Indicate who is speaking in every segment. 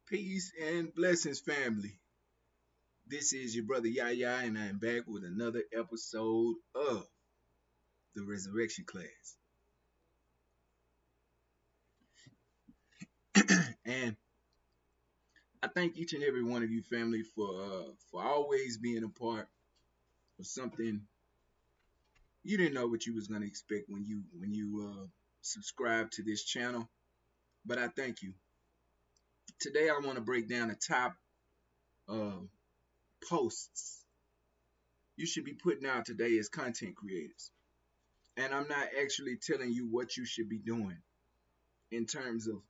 Speaker 1: Peace and blessings, family. This is your brother Yahya, and I am back with another episode of the Resurrection class. And I thank each and every one of you, family, for always being a part of something you didn't know what you was gonna expect when you subscribe to this channel. But I thank you. Today, I want to break down the top uh, posts you should be putting out today as content creators. And I'm not actually telling you what you should be doing in terms of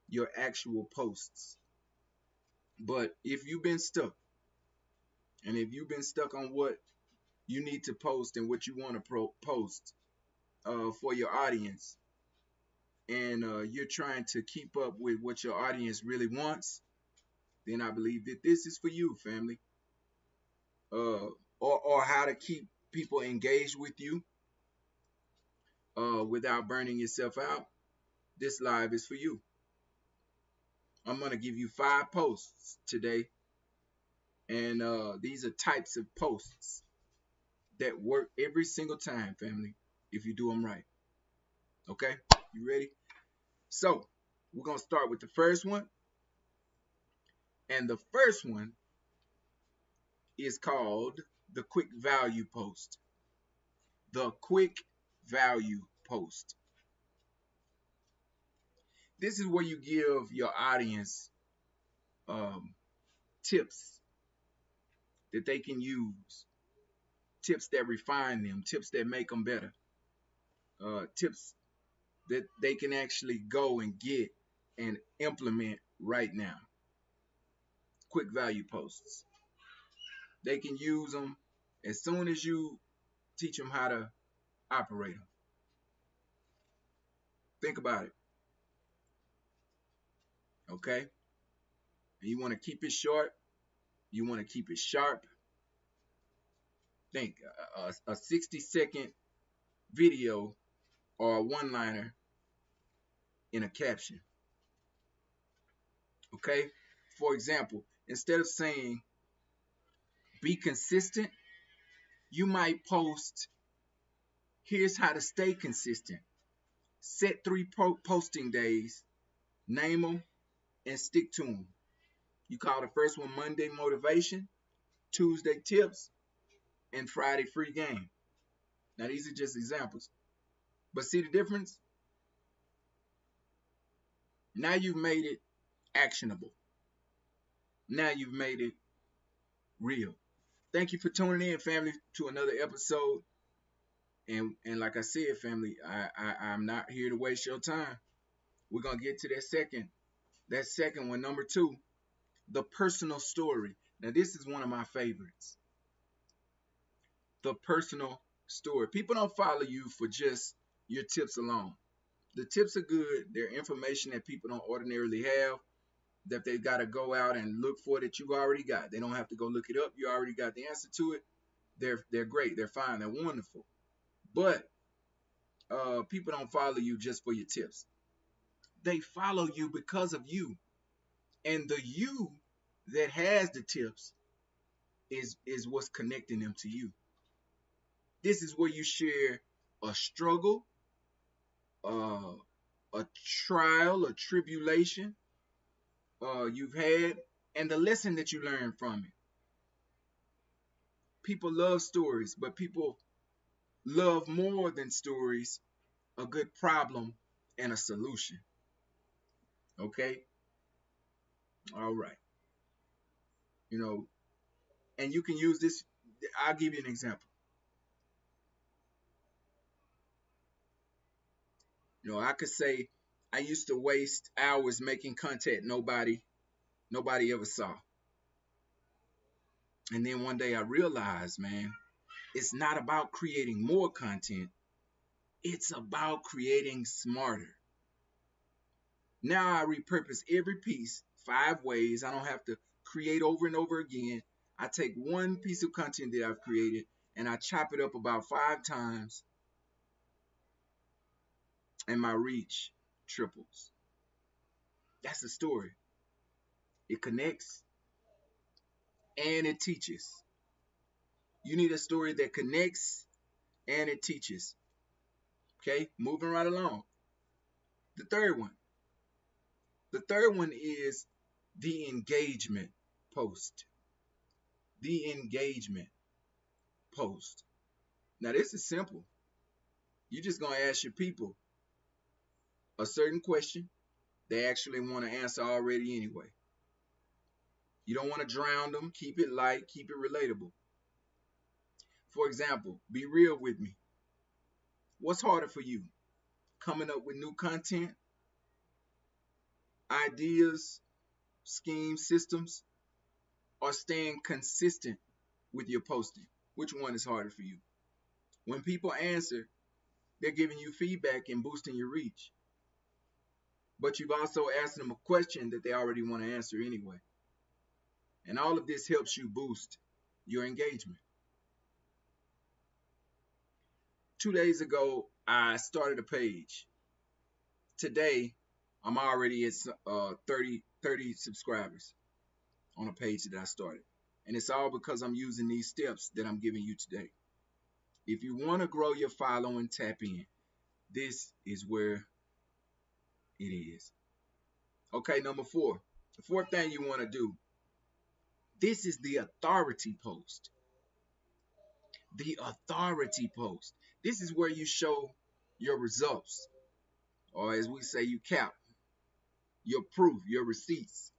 Speaker 1: your actual posts. But if you've been stuck, and if you've been stuck on what you need to post and what you want to post for your audience, and you're trying to keep up with what your audience really wants, then I believe that this is for you, family. Uh, or how to keep people engaged with you without burning yourself out. This live is for you. I'm gonna give you 5 posts today, and these are types of posts that work every single time, family, if you do them right. Okay? You ready? So, we're going to start with the first one. And the first one is called the quick value post. The quick value post. This is where you give your audience um, tips that they can use, tips that refine them, tips that make them better, tips that they can actually go and get and implement right now. Quick value posts. They can use them as soon as you teach them how to operate them. Think about it, okay? And you want to keep it short. You want to keep it sharp. Think a 60-second video or a one-liner in a caption, okay? For example, instead of saying be consistent, you might post, here's how to stay consistent. Set 3 posting days, name them, and stick to them. You call the first one Monday motivation, Tuesday tips, and Friday free game. Now these are just examples. But see the difference? Now you've made it actionable. Now you've made it real. Thank you for tuning in, family, to another episode. And like I said, family, I'm not here to waste your time. We're gonna get to that second one, number 2, the personal story. Now this is one of my favorites. The personal story. People don't follow you for just your tips alone. The tips are good. They're information that people don't ordinarily have, that they've got to go out and look for, that you already got. They don't have to go look it up. You already got the answer to it. They're great. They're fine. They're wonderful. But people don't follow you just for your tips. They follow you because of you. And the you that has the tips is what's connecting them to you. This is where you share a struggle, uh, a trial, a tribulation you've had, and the lesson that you learned from it. People love stories, but people love more than stories, a good problem and a solution. Okay? All right. You know, and you can use this. I'll give you an example. You know, I could say I used to waste hours making content nobody ever saw. And then one day I realized, man, it's not about creating more content. It's about creating smarter. Now I repurpose every piece 5 ways. I don't have to create over and over again. I take one piece of content that I've created and I chop it up about 5 times, and my reach triples. That's the story. it connects, and it teaches. You need a story that connects and it teaches. Okay, moving right along. The third one. The third one is the engagement post. The engagement post. Now, this is simple. You're just going to ask your people a certain question they actually want to answer already anyway. You don't want to drown them. Keep it light. Keep it relatable. For example, be real with me. What's harder for you? Coming up with new content, ideas, schemes, systems, or staying consistent with your posting? Which one is harder for you? When people answer, they're giving you feedback and boosting your reach. But you've also asked them a question that they already want to answer anyway. And all of this helps you boost your engagement. 2 days ago, I started a page. Today, I'm already at 30 subscribers on a page that I started. And it's all because I'm using these steps that I'm giving you today. If you want to grow your following, tap in. This is where it is. Okay, number 4. The fourth thing you want to do. This is the authority post. The authority post. This is where you show your results. Or as we say, you cap. Your proof, your receipts.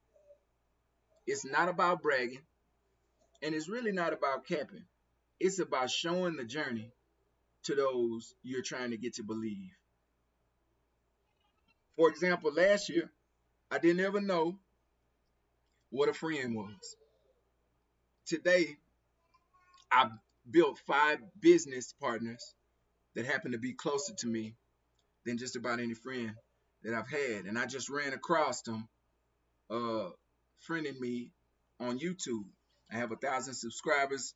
Speaker 1: It's not about bragging. And it's really not about capping. It's about showing the journey to those you're trying to get to believe. For example, last year, I didn't ever know what a friend was. Today, I built 5 business partners that happen to be closer to me than just about any friend that I've had. And I just ran across them friending me on YouTube. I have 1,000 subscribers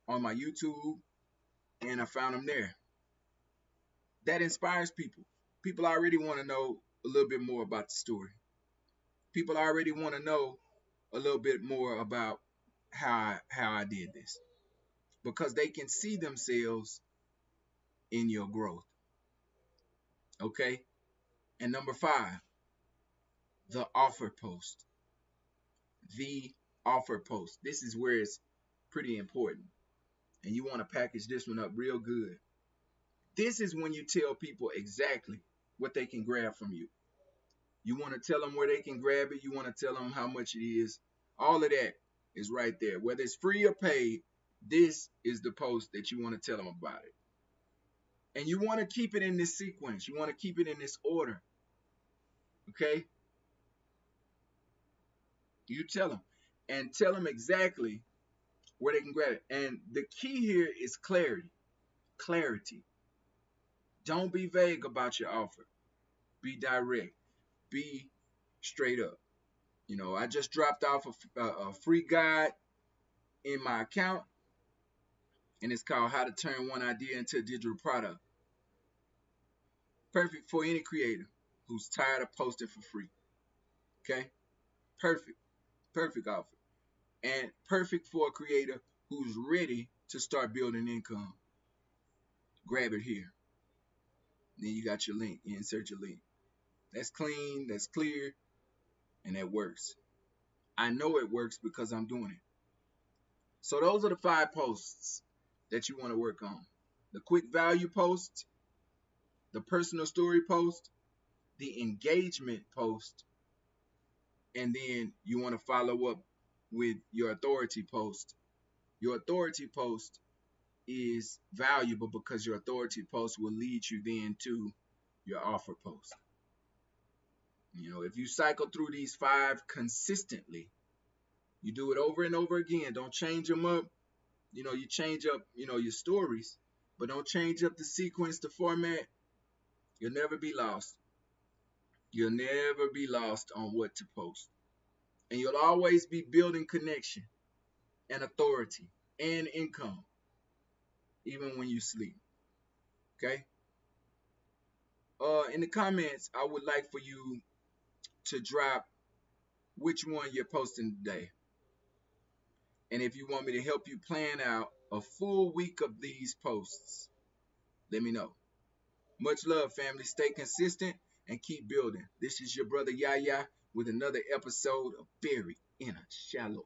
Speaker 1: on my YouTube, and I found them there. That inspires people. People already want to know a little bit more about the story. People already want to know a little bit more about how I did this, because they can see themselves in your growth. Okay? And number 5, the offer post. The offer post. This is where it's pretty important. And you want to package this one up real good. This is when you tell people exactly what they can grab from you. You want to tell them where they can grab it. You want to tell them how much it is. All of that is right there. Whether it's free or paid, this is the post that you want to tell them about it. And you want to keep it in this sequence. You want to keep it in this order. Okay? You tell them. And tell them exactly where they can grab it. And the key here is clarity. Clarity. Don't be vague about your offer. Be direct. Be straight up. You know, I just dropped off a free guide in my account, and it's called How to Turn One Idea into a Digital Product. Perfect for any creator who's tired of posting for free. Okay? Perfect. Perfect offer. And perfect for a creator who's ready to start building income. Grab it here. Then you got your link. You insert your link. That's clean, that's clear, and that works. I know it works because I'm doing it. So those are the 5 posts that you want to work on. The quick value post, the personal story post, the engagement post, and then you want to follow up with your authority post. Your authority post is valuable because your authority post will lead you then to your offer post. You know, if you cycle through these 5 consistently, you do it over and over again. Don't change them up. You know, you change up, your stories, but don't change up the sequence, the format. You'll never be lost. You'll never be lost on what to post. And you'll always be building connection and authority and income, even when you sleep. Okay? In the comments, I would like for you to drop which one you're posting today. And if you want me to help you plan out a full week of these posts, let me know. Much love, family. Stay consistent and keep building. This is your brother Yahya with another episode of Buried in a Shallow